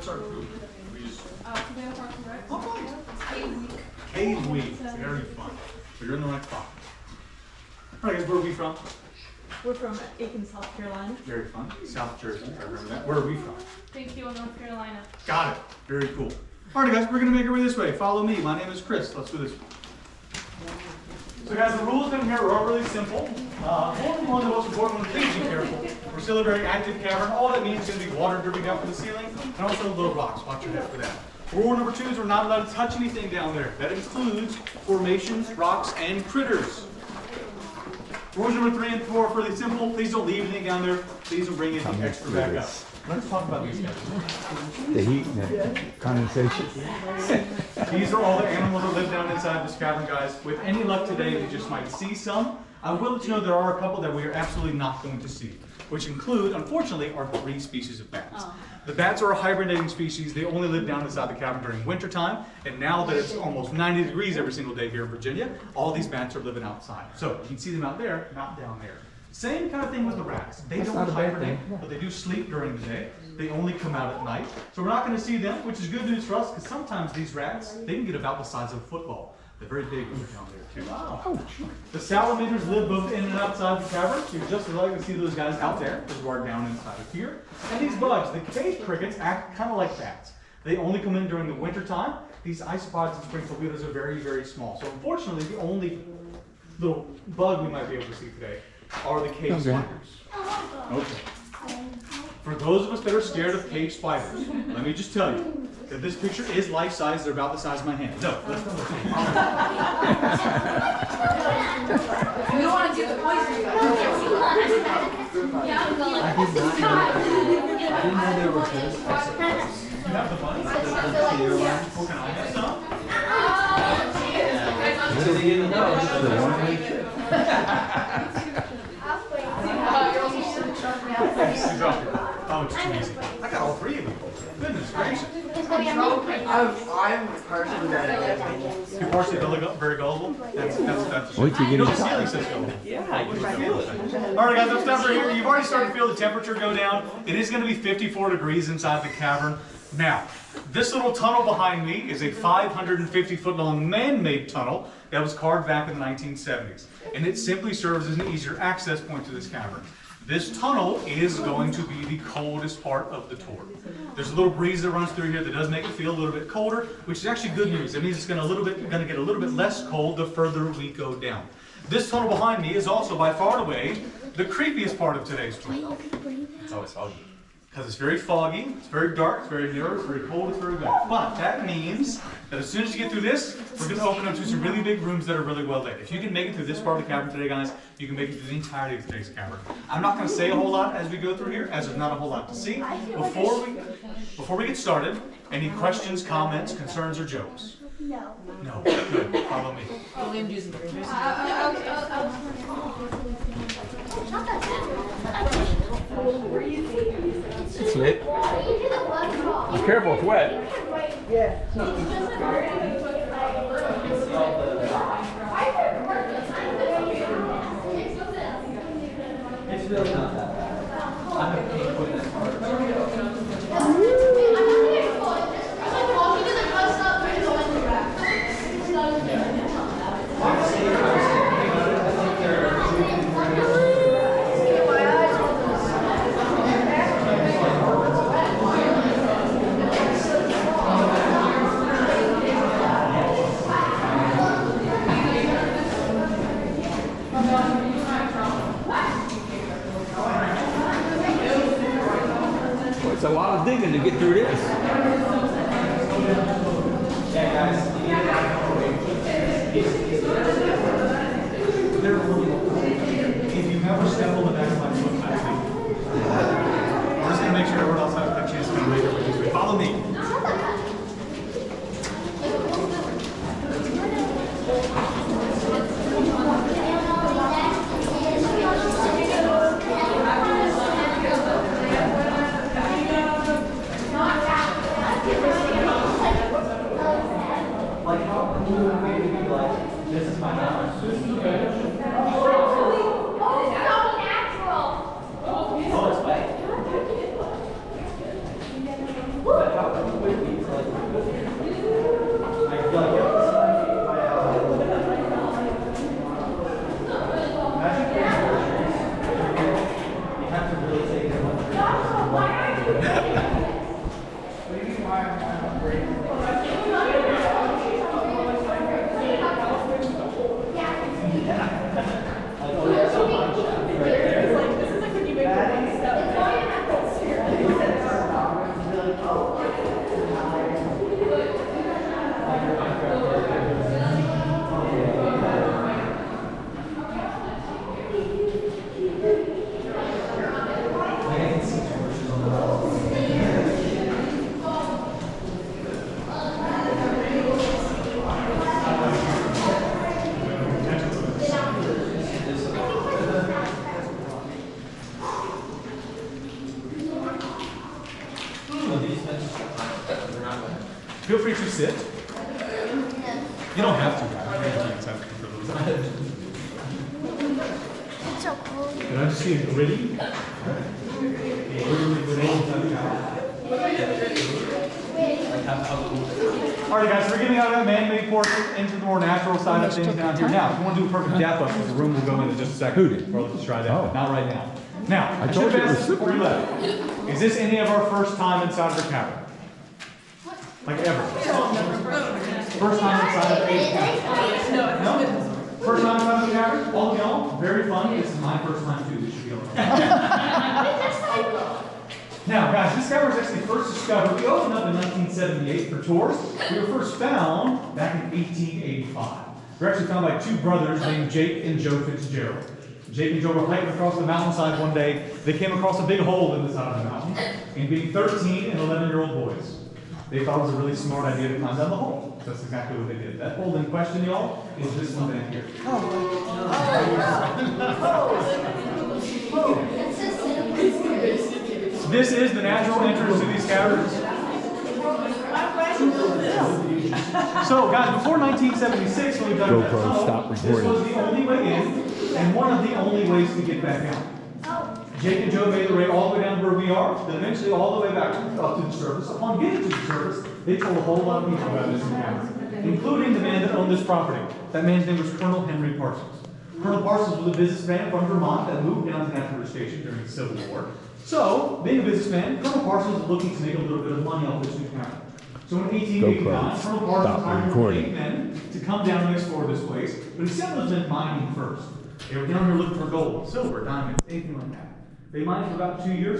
what's our food? We use Tomato Park Rex. oh, fun. Cave week. Cave week. Very fun. But you're in the right spot. All right, guys, where are we from? We're from Aiken, South Carolina. Very fun. South Jersey. I remember that. Where are we from? Thanksgiving, North Carolina. Got it. Very cool. All right, guys, we're going to make our way this way. Follow me. My name is Chris. Let's do this. So, guys, the rules in here are all really simple. Only one of the most important ones, please be careful. We're still a very active cavern. All that means is going to be water dripping down from the ceiling and also little rocks. Watch your head for that. Rule number 2 is we're not allowed to touch anything down there. That includes formations, rocks, and critters. Rules number 3 and 4 are really simple. Please don't leave anything down there. Please don't bring anything extra back up. Let's talk about these guys. The heat and the condensation. These are all the animals that live down inside this cavern, guys. With any luck today, we just might see some. I will let you know there are a couple that we are absolutely not going to see, which include, unfortunately, our 3 species of bats. The bats are a hibernating species. They only live down inside the cavern during winter time, and now that it's almost 90 degrees every single day here in Virginia, all these bats are living outside. So you can see them out there, not down there. Same kind of thing with the rats. They don't hibernate, but they do sleep during the day. They only come out at night. So we're not going to see them, which is good news for us, because sometimes these rats, they can get about the size of a football. They're very big when they're down there, too. Wow. The salamanders live both in and outside the cavern. You're just as likely to see those guys out there as you are down inside of here. And these bugs, the cave crickets, act kind of like bats. They only come in during the winter time. These isopods and spring torpedoes are very, very small. So unfortunately, the only little bug we might be able to see today are the cave spiders. Okay. For those of us that are scared of cave spiders, let me just tell you that this picture is life-size. They're about the size of my hand. No, let's not look at We don't want to do the poison. I didn't know they were this. You have the bunny? Oh, can I have some? The one-way trip. Oh, it's too easy. I got all 3 of them. Goodness gracious. I'm partially that. You're partially very gullible? That's Wait till you get the inside. ceiling says gullible. Yeah, you can feel it. All right, guys, let's down right here. You've already started to feel the temperature go down. It is going to be 54 degrees inside the cavern. Now, this little tunnel behind me is a 550-foot long man-made tunnel that was carved back in the 1970s. And it simply serves as an easier access point to this cavern. This tunnel is going to be the coldest part of the tour. There's a little breeze that runs through here that does make it feel a little bit colder, which is actually good news. It means it's going to get a little bit less cold the further we go down. This tunnel behind me is also by far and away the creepiest part of today's tour. It's always foggy. Because it's very foggy, it's very dark, it's very narrow, it's very cold, it's very wet. But that means that as soon as you get through this, we're going to open up to some really big rooms that are really well lit. If you can make it through this part of the cavern today, guys, you can make it through the entirety of today's cavern. I'm not going to say a whole lot as we go through here, as there's not a whole lot to see. Before we get started, any questions, comments, concerns, or jokes? No. No. Good. Follow me. It's lit. Be careful, it's wet. It's really not that bad. I'm a pain with this part. It's a lot of digging to get through this. If you ever step on the back of my foot, we're just going to make sure everyone else has a chance to come later. Follow me. This is like when you make one step. Feel free to sit. You don't have to, guys. It's so cool. Can I just see a gritty? Alright guys, we're getting out of that man-made portion into the more natural side of things down here. Now, if you want to do a perfect gap up, the room will go into just a second. Who did? Or let's try that, Oh. but not right now. Now, I told should you it have was asked this before you left. Is this any of our first time inside of the cavern? Like ever? First time inside of the cavern? No? First time inside of the cavern? All of y'all? Very fun. This is my first time too. This should be all right. Now, guys, this cavern was actually first discovered. We opened up in 1978 for tours. We were first found back in 1885. We were actually found by two brothers named Jake and Joe Fitzgerald. Jake and Joe were hiking across the mountainside one day. They came across a big hole in the side of the mountain. And being 13 and 11-year-old boys, they thought it was a really smart idea to climb down the hole. That's exactly what they did. That hole in question, y'all, is this one back here. This is the natural entrance to these caverns. So, guys, before 1976, when we dug that GoPro, tunnel, stop this recording. was the only way in, and one of the only ways to get back out. Jake and Joe made the way all the way down to where we are, then eventually all the way back up to the surface. Upon getting to the surface, they told a whole lot of people about this encounter, including the man that owned this property. That man's name was Colonel Henry Parsons. Colonel Parsons was a businessman from Vermont that moved down to Nashville Station during the Civil War. So, being a businessman, Colonel Parsons was looking to make a little bit of money off this encounter. So in 1889, Colonel Parsons hired recording. 8 men to come down and explore this place, but he sent those men mining first. They were down here looking for gold, silver, diamonds, anything like that. They mined for about 2 years.